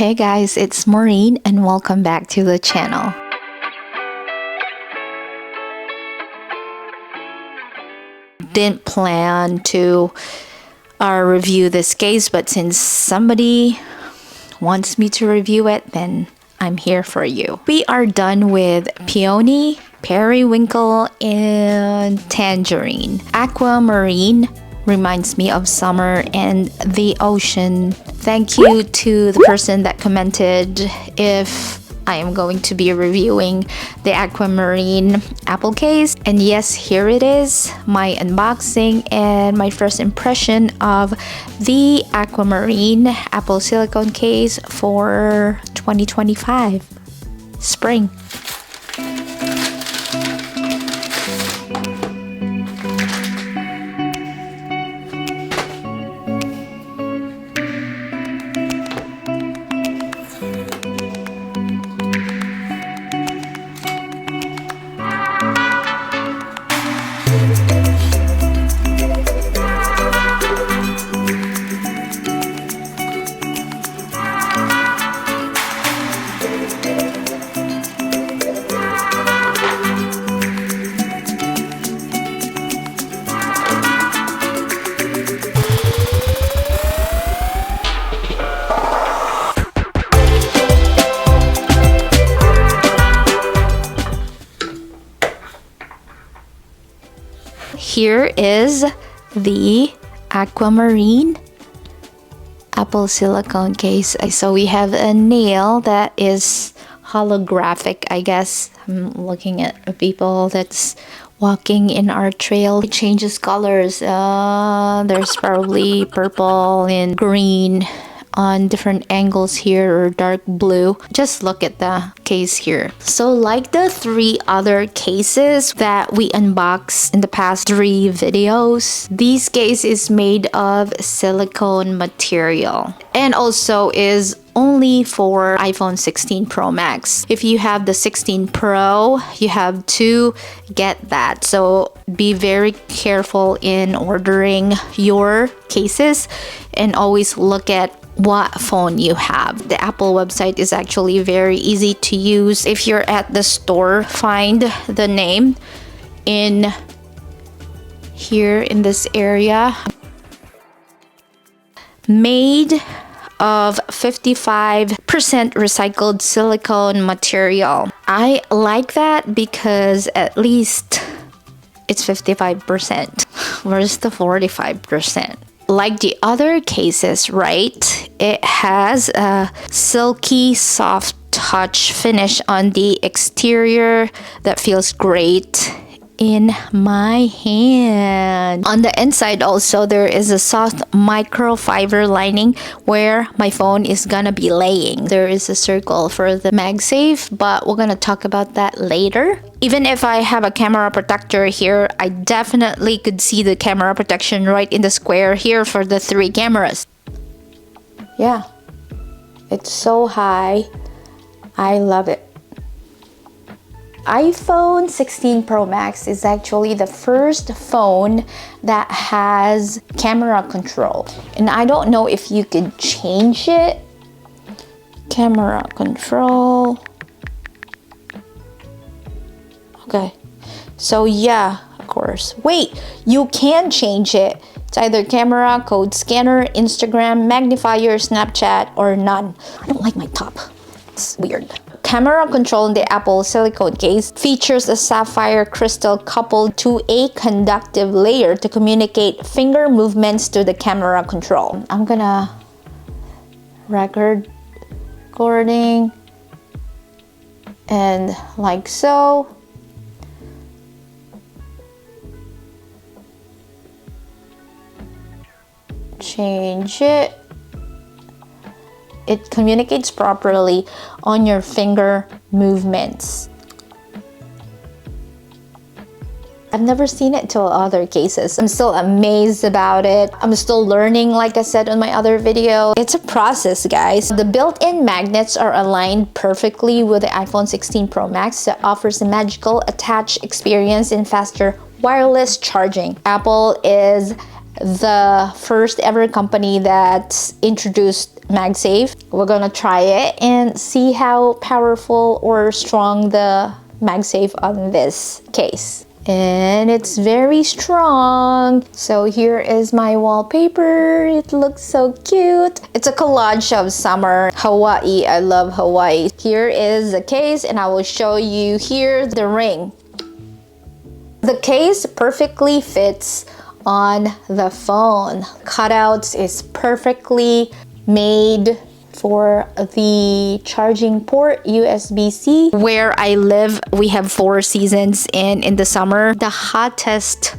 Hey guys, it's Maureen and welcome back to the channel. Didn't plan to review this case, but since somebody wants me to review it, then I'm here for you. We are done with Peony, Periwinkle, and Tangerine. Aquamarine reminds me of summer and the ocean. Thank you to the person that commented if I am going to be reviewing the Aquamarine Apple case. And yes, here it is, my unboxing and my first impression of the Aquamarine Apple Silicone case for 2025 spring. Here is the Aquamarine Apple Silicone case. So we have a nail that is holographic, I guess. I'm looking at people that's walking in our trail. It changes colors. There's probably purple and green on different angles here, or dark blue. Just look at the case here. So like the 3 other cases that we unboxed in the past 3 videos, this case is made of silicone material and also is only for iPhone 16 Pro Max. If you have the 16 Pro, you have to get that. So be very careful in ordering your cases and always look at what phone you have. The Apple website is actually very easy to use. If you're at the store, find the name in here in this area. Made of 55% recycled silicone material. I like that because at least it's 55%. Where's the 45%? Like the other cases, right? It has a silky soft touch finish on the exterior that feels great in my hand. On the inside also, there is a soft microfiber lining where my phone is gonna be laying. There is a circle for the MagSafe, but we're gonna talk about that later. Even if I have a camera protector here, I definitely could see the camera protection right in the square here for the 3 cameras. Yeah, it's so high. I love it. iPhone 16 Pro Max is actually the first phone that has camera control. And I don't know if you could change it. Camera control. Okay. So yeah, of course. Wait, you can change it. It's either camera, code scanner, Instagram, magnifier, Snapchat, or none. I don't like my top. It's weird. Camera control in the Apple Silicone case features a sapphire crystal coupled to a conductive layer to communicate finger movements to the camera control. I'm gonna recording and like so. Change it. It communicates properly on your finger movements. I've never seen it till other cases. I'm still amazed about it. I'm still learning, like I said on my other video. It's a process, guys. The built-in magnets are aligned perfectly with the iPhone 16 Pro Max that offers a magical attach experience and faster wireless charging. Apple is the first ever company that introduced MagSafe. We're gonna try it and see how powerful or strong the MagSafe on this case. And it's very strong. So here is my wallpaper. It looks so cute. It's a collage of summer Hawaii. I love Hawaii. Here is the case, and I will show you here the ring. The case perfectly fits on the phone. Cutouts is perfectly made for the charging port, USB-C. Where I live, we have 4 seasons, and in the summer, the hottest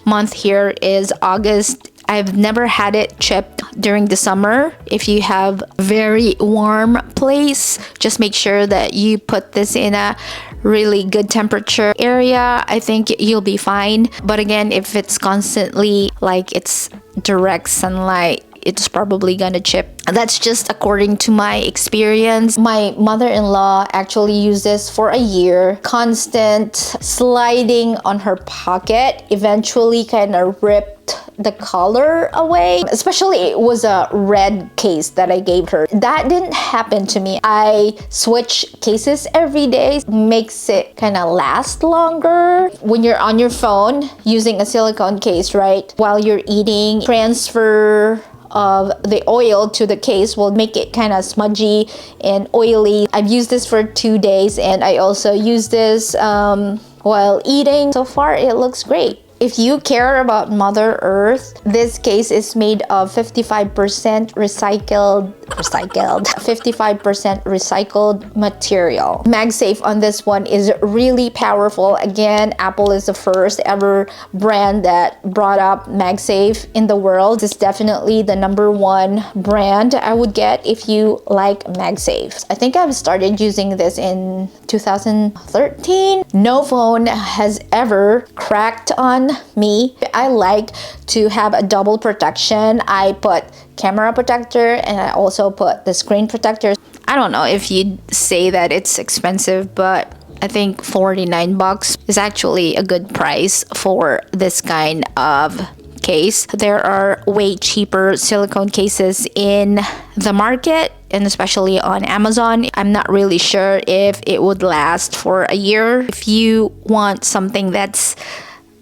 month here is August. I've never had it chipped during the summer. If you have a very warm place, just make sure that you put this in a really good temperature area. I think you'll be fine. But again, if it's constantly like it's direct sunlight, it's probably gonna chip. That's just according to my experience. My mother-in-law actually used this for a year. Constant sliding on her pocket eventually kind of ripped the color away. Especially it was a red case that I gave her. That didn't happen to me. I switch cases every day. Makes it kind of last longer. When you're on your phone using a silicone case, right? While you're eating, transfer of the oil to the case will make it kind of smudgy and oily. I've used this for 2 days, and I also use this while eating. So far it looks great. If you care about Mother Earth, this case is made of 55% recycled 55% recycled material. MagSafe on this one is really powerful. Again, Apple is the first ever brand that brought up MagSafe in the world. It's definitely the #1 brand I would get if you like MagSafe. I think I've started using this in 2013. No phone has ever cracked on me. I like to have a double protection. I put camera protector and I also put the screen protector. I don't know if you'd say that it's expensive, but I think $49 is actually a good price for this kind of case. There are way cheaper silicone cases in the market, and especially on Amazon. I'm not really sure if it would last for a year. If you want something that's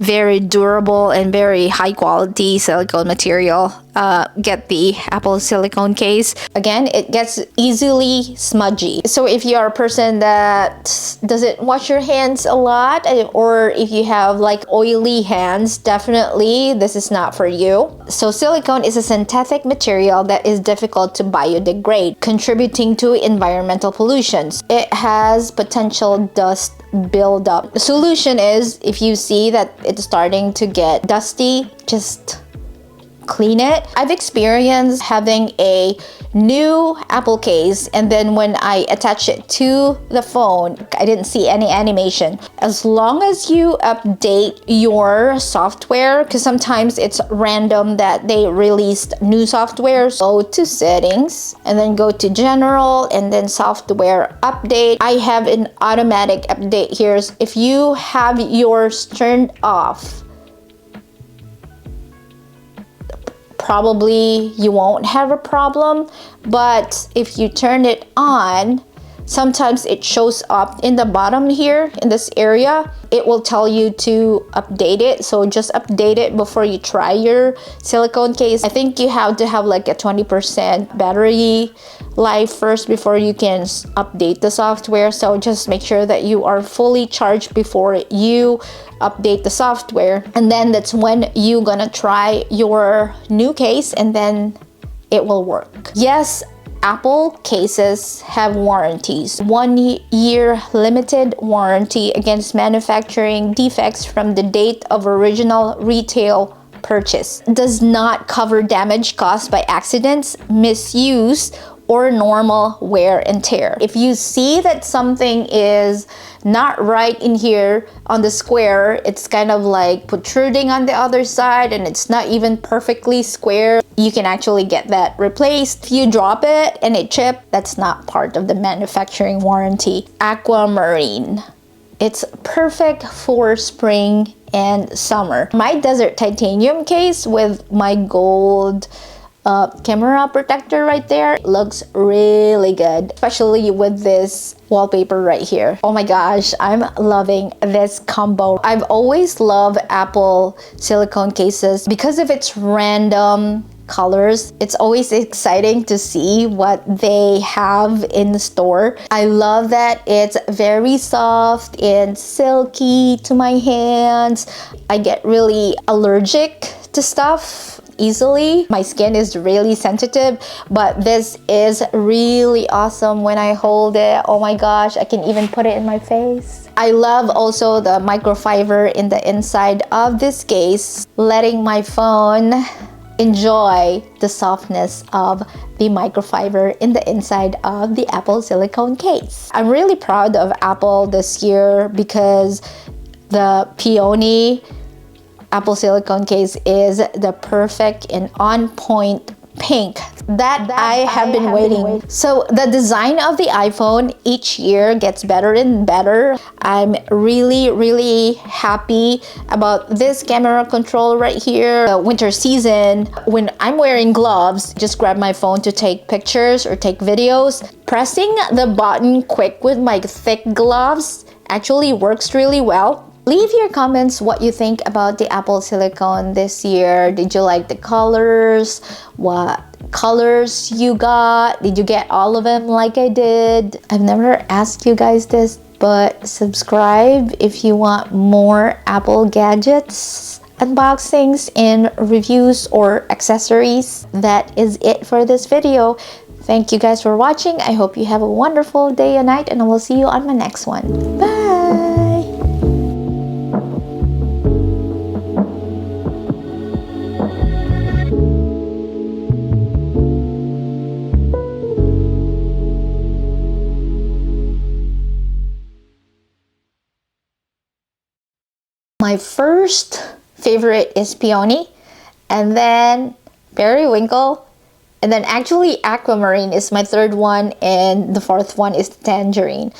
very durable and very high quality silicone material, get the Apple silicone case. Again, it gets easily smudgy. So if you are a person that doesn't wash your hands a lot, or if you have like oily hands, definitely this is not for you. So silicone is a synthetic material that is difficult to biodegrade, contributing to environmental pollutions. It has potential dust buildup. The solution is, if you see that it's starting to get dusty, just clean it. I've experienced having a new Apple case, and then when I attach it to the phone, I didn't see any animation. As long as you update your software, because sometimes it's random that they released new software, go to settings and then go to general and then software update. I have an automatic update here. If you have yours turned off, probably you won't have a problem, but if you turn it on, sometimes it shows up in the bottom here in this area. It will tell you to update it, so just update it before you try your silicone case. I think you have to have like a 20% battery life first before you can update the software, so just make sure that you are fully charged before you update the software, and then that's when you're gonna try your new case, and then it will work. Yes, Apple cases have warranties. 1 year limited warranty against manufacturing defects from the date of original retail purchase. Does not cover damage caused by accidents, misuse, or normal wear and tear. If you see that something is not right in here on the square, it's kind of like protruding on the other side and it's not even perfectly square, you can actually get that replaced. If you drop it and it chipped, that's not part of the manufacturing warranty. Aquamarine. It's perfect for spring and summer. My desert titanium case with my gold camera protector right there looks really good, especially with this wallpaper right here. Oh my gosh, I'm loving this combo. I've always loved Apple silicone cases because of its random colors. It's always exciting to see what they have in the store. I love that it's very soft and silky to my hands. I get really allergic to stuff easily. My skin is really sensitive, but this is really awesome when I hold it. Oh my gosh, I can even put it in my face. I love also the microfiber in the inside of this case, letting my phone enjoy the softness of the microfiber in the inside of the Apple silicone case. I'm really proud of Apple this year because the Peony Apple silicone case is the perfect and on point pink that I have been waiting. So the design of the iPhone each year gets better and better. I'm really happy about this camera control right here. The winter season, when I'm wearing gloves, just grab my phone to take pictures or take videos. Pressing the button quick with my thick gloves actually works really well. Leave your comments what you think about the Apple silicone this year. Did you like the colors? What colors you got? Did you get all of them like I did? I've never asked you guys this, but subscribe if you want more Apple gadgets, unboxings, and reviews or accessories. That is it for this video. Thank you guys for watching. I hope you have a wonderful day and night, and I will see you on my next one. Bye! My first favorite is Peony, and then Periwinkle, and then actually Aquamarine is my third one, and the fourth one is Tangerine.